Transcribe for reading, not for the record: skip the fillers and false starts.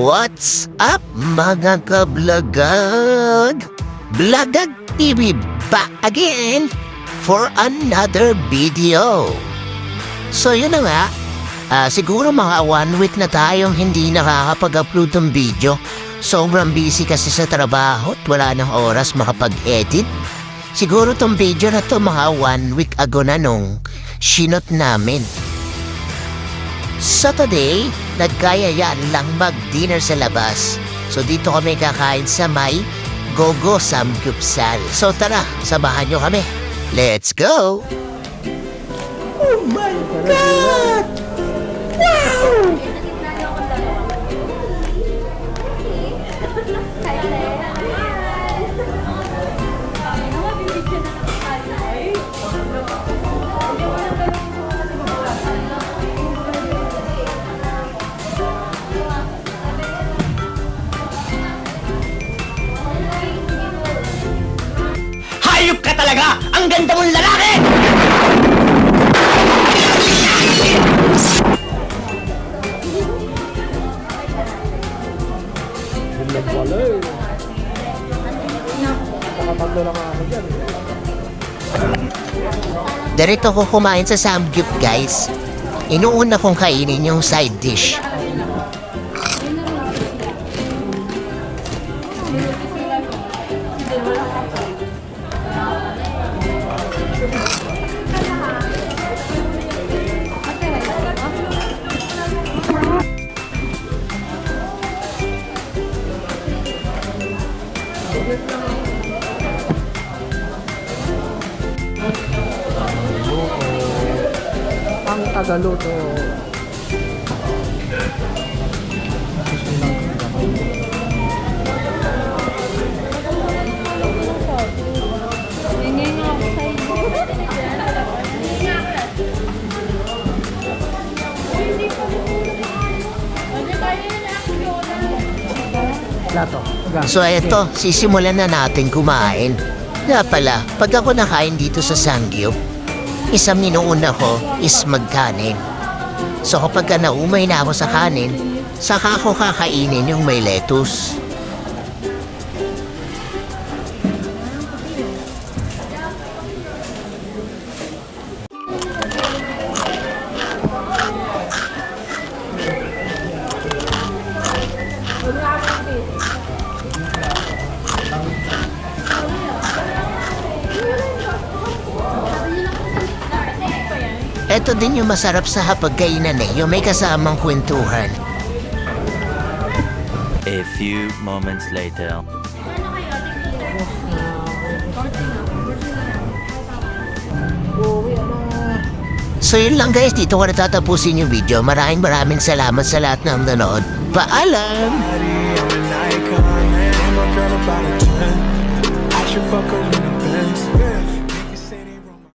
What's up mga kablagag? Blagag TV back again for another video. So yun na nga, siguro mga 1 week na tayong hindi nakakapag-upload ng video. Sobrang busy kasi sa trabaho at wala nang oras makapag-edit. Siguro tong video na to mga 1 week ago na nung sinot namin. So today, nagkayayaan lang mag-dinner sa labas. So dito kami kakain sa may Gogo Samgyupsal. So tara, samahan nyo kami. Let's go! Oh my God! Wow! Hayop ka talaga! Ang ganda mong lalaki! Diretso ko kumain sa Samgyup guys. Inuuna kong kainin yung side dish. Ang tagaluto. Plato. So eto, sisimulan na natin kumain. Nga pala, pag ako nakain dito sa Samgyup, isang minuuna ko is magkanin. So kapag naumay na ako sa kanin, saka ako kakainin yung may lettuce. Ito din yung masarap sa hapagkainan yung may kasamang kwentuhan. A few moments later. So yun lang guys, dito ko natatapusin yung video. Maraming salamat sa lahat ng nanood. Paalam! I should fuck her in the